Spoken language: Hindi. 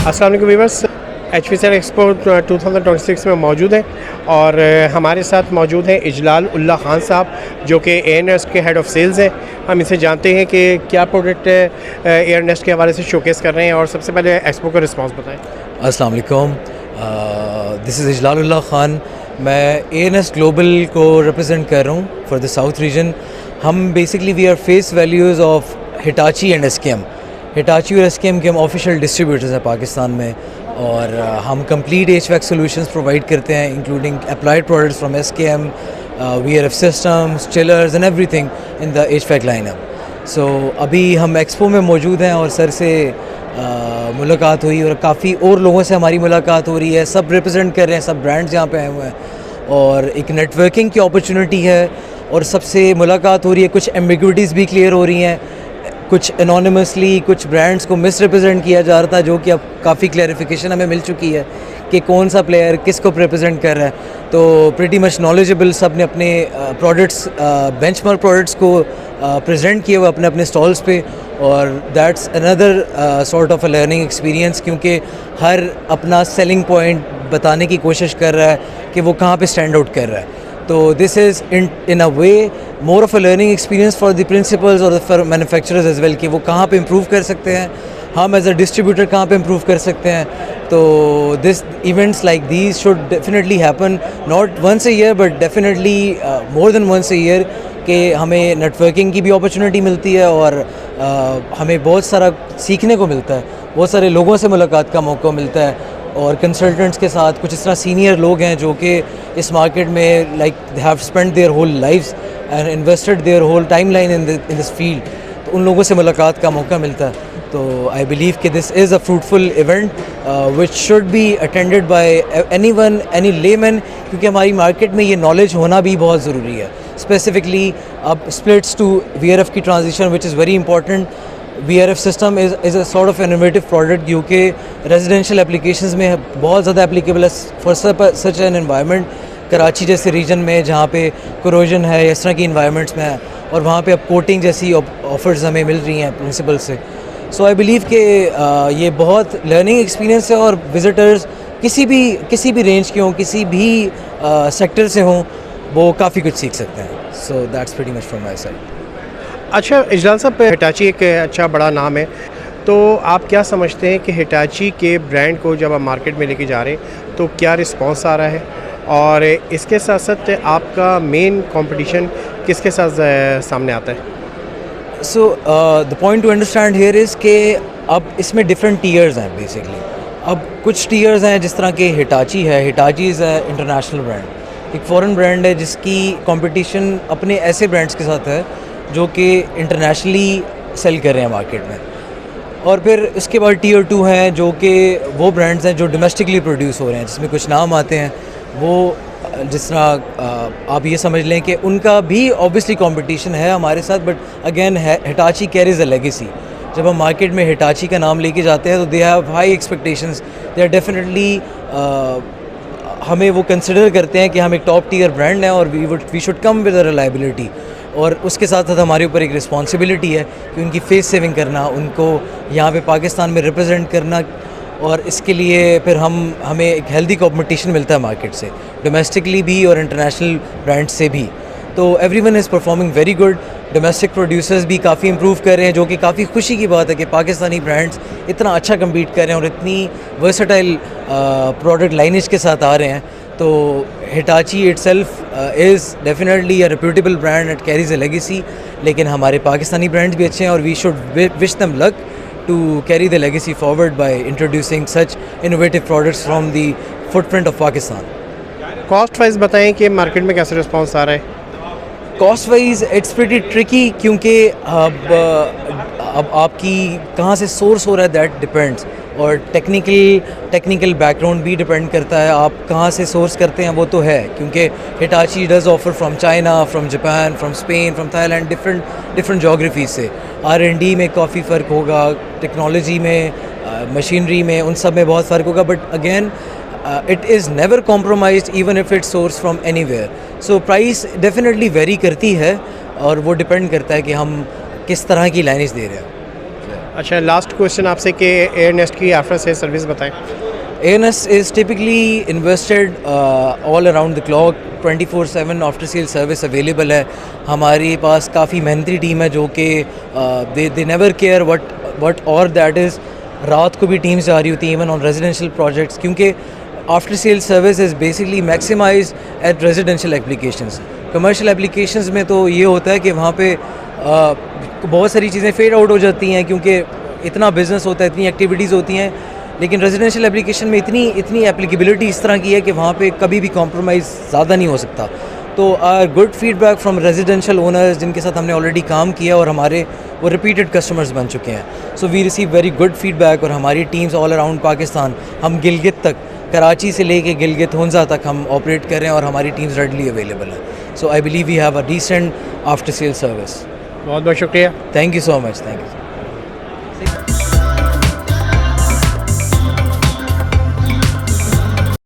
अस्सलाम वालेकुम व्यूअर्स, HVCR एक्सपो 2026 में मौजूद हैं और हमारे साथ मौजूद हैं इजलाल उल्लाह खान साहब जो कि एयरनेस्ट के हेड ऑफ़ सेल्स हैं। हम इनसे जानते हैं कि क्या प्रोडक्ट एयरनेस्ट के हवाले से शोकेस कर रहे हैं और सबसे पहले एक्सपो का रिस्पांस बताएं। अस्सलाम वालेकुम, दिस इज़ इजलाल उल्लाह खान। मैं एयरनेस्ट ग्लोबल को रिप्रेजेंट कर रहा हूँ फॉर द साउथ रीजन। हम basically we are face values of Hitachi and SKM। Hitachi और SKM के हम ऑफिशियल डिस्ट्रीब्यूटर्स हैं पाकिस्तान में, और हम कंप्लीट HVAC सॉल्यूशंस प्रोवाइड करते हैं including applied products from SKM, VRF systems, chillers and everything in the HVAC lineup. So अभी हम एक्सपो में मौजूद हैं और सर से मुलाकात हुई और काफ़ी और लोगों से हमारी मुलाकात हो रही है। सब रिप्रेजेंट कर रहे हैं, सब ब्रांड्स यहाँ पे आए हुए हैं और एक नेटवर्किंग की अपॉर्चुनिटी है और सबसे मुलाकात हो रही है। कुछ एम्बिग्विटीज़ भी क्लियर हो रही हैं, कुछ एनोनिमसली कुछ ब्रांड्स को मिस रिप्रेजेंट किया जा रहा था, जो कि अब काफ़ी क्लैरिफिकेशन हमें मिल चुकी है कि कौन सा प्लेयर किसको रिप्रेजेंट कर रहा है। तो प्रीटी मच नॉलेजेबल सब ने अपने प्रोडक्ट्स, बेंचमार्क प्रोडक्ट्स को प्रेजेंट किए हुए अपने अपने स्टॉल्स पे, और that's another sort of a learning experience, क्योंकि हर अपना सेलिंग पॉइंट बताने की कोशिश कर रहा है कि वो कहाँ पे स्टैंड आउट कर रहा है। तो this is in a way more of a learning experience for the principles और फॉर मैन्युफैक्चरर्स एज वेल, कि वो कहाँ पे इम्प्रूव कर सकते हैं, हम एज अ डिस्ट्रीब्यूटर कहाँ पे इम्प्रूव कर सकते हैं। तो this events like these should definitely happen, not once a year but definitely more than once a year, कि हमें नेटवर्किंग की भी अपॉर्चुनिटी मिलती है और हमें बहुत सारा सीखने को मिलता है, बहुत सारे लोगों से मुलाकात का मौका मिलता है, और कंसल्टेंट्स के साथ कुछ इस तरह सीनियर लोग हैं जो कि इस मार्केट में like they have spent their whole lives and invested their whole timeline in this field, तो उन लोगों से मुलाकात का मौका मिलता है। तो आई बिलीव कि this is a fruitful event which should be attended by anyone, any layman, क्योंकि हमारी मार्केट में ये नॉलेज होना भी बहुत ज़रूरी है। स्पेसिफिकली अब स्प्लिट्स टू VRF की transition which is very important. VRF system is a sort of innovative product जो कि रेजिडेंशियल एप्लीकेशंस में बहुत ज़्यादा एप्लीकेबल है for such an environment. Karachi जैसे रीजन में जहाँ पे कोरोजन है, इस तरह की इन्वायरमेंट्स में है, और वहाँ पे अब कोटिंग जैसी ऑफर्स हमें मिल रही हैं प्रिंसिपल से। सो आई बिलीव कि ये बहुत लर्निंग एक्सपीरियंस है, और विजिटर्स किसी भी रेंज के हों, किसी भी सेक्टर से हों, वो काफ़ी कुछ सीख सकते हैं। So that's pretty much from my side. अच्छा इजलाल साहब, हिटाची एक अच्छा बड़ा नाम है, तो आप क्या समझते हैं कि हिटाची के ब्रांड को जब आप मार्केट में लेके जा रहे हैं तो क्या रिस्पांस आ रहा है, और इसके साथ साथ आपका मेन कंपटीशन किसके साथ सामने आता है? So the point two understand here is कि अब इसमें डिफरेंट टीयर्स हैं बेसिकली। अब कुछ टीयर्स हैं जिस तरह के हिटाची है, Hitachi is a international brand, एक फ़ॉरेन ब्रांड है जिसकी कंपटीशन अपने ऐसे ब्रांड्स के साथ है जो कि इंटरनेशनली सेल कर रहे हैं मार्केट में। और फिर उसके बाद टीयर 2 हैं जो कि वो ब्रांड्स हैं जो डोमेस्टिकली प्रोड्यूस हो रहे हैं, जिसमें कुछ नाम आते हैं। वो जिस तरह आप ये समझ लें कि उनका भी ऑब्वियसली कंपटीशन है हमारे साथ, but again Hitachi carries a legacy. जब हम मार्केट में हिटाची का नाम लेके जाते हैं तो they have high expectations, they are definitely हमें वो कंसिडर करते हैं कि हम एक टॉप टीयर ब्रांड हैं और we should come with a reliability. और उसके साथ साथ हमारे ऊपर एक रिस्पॉन्सिबिलिटी है कि उनकी फेस सेविंग करना, उनको यहाँ पे पाकिस्तान में रिप्रेजेंट करना, और इसके लिए फिर हमें एक हेल्दी कॉम्पिटिशन मिलता है मार्केट से, डोमेस्टिकली भी और इंटरनेशनल ब्रांड्स से भी। तो everyone is performing very good. Domestic producers भी काफ़ी इम्प्रूव कर रहे हैं, जो कि काफ़ी खुशी की बात है कि पाकिस्तानी ब्रांड्स इतना अच्छा कम्पीट कर रहे हैं और इतनी वर्सेटाइल प्रोडक्ट लाइनेज के साथ आ रहे हैं। तो Hitachi itself is definitely a reputable brand, it carries a legacy, लेकिन हमारे पाकिस्तानी ब्रांड्स भी अच्छे हैं और we should wish them luck to carry the legacy forward by introducing such innovative products from the footprint of Pakistan. Cost wise बताएं कि मार्केट में कैसे रिस्पांस आ रहा है? Cost wise it's pretty tricky, क्योंकि अब आपकी कहाँ से सोर्स हो रहा है दैट डिपेंड्स, और टेक्निकल बैकग्राउंड भी डिपेंड करता है, आप कहाँ से सोर्स करते हैं वो तो है, क्योंकि Hitachi does offer from China, from Japan, from Spain, from Thailand, different geography से। R&D में काफ़ी फ़र्क होगा, टेक्नोलॉजी में, मशीनरी में, उन सब में बहुत फ़र्क होगा, but again it is never compromised even if it source from anywhere. So price definitely very करती है, और वो डिपेंड करता है कि हम किस तरह की लाइनेज दे रहे हैं। अच्छा, लास्ट क्वेश्चन आपसे कि एयर नेस्ट की आफ्टर सेल सर्विस बताएं। ANS is typically invested all around the clock, 24/7 after sale service available है। हमारे पास काफ़ी मेहनती टीम है जो कि दे नेवर केयर वट और दैट इज़ रात को भी टीम्स जा रही होती हैं इवन ऑन रेजिडेंशियल प्रोजेक्ट्स, क्योंकि after sale service is basically maximize at residential applications. Commercial applications में तो ये होता है कि वहाँ पे बहुत सारी चीज़ें फेड आउट हो जाती हैं क्योंकि इतना बिजनेस होता है, इतनी एक्टिविटीज़ होती हैं, लेकिन रेजिडेंशियल एप्लीकेशन में इतनी एप्लीकेबिलिटी इस तरह की है कि वहाँ पे कभी भी कॉम्प्रोमाइज़ ज़्यादा नहीं हो सकता। तो good feedback from residential owners जिनके साथ हमने ऑलरेडी काम किया और हमारे वो रिपीटेड कस्टमर्स बन चुके हैं। So we receive very good feedback और हमारी टीम्स ऑल अराउंड पाकिस्तान, हम गिलगित तक, कराची से लेके गिलगित हुंजा तक हम ऑपरेट कर रहे हैं और हमारी टीम्स रेडली अवेलेबल हैं। So I believe we have a decent after sale service. बहुत बहुत शुक्रिया। Thank you so much. Thank you.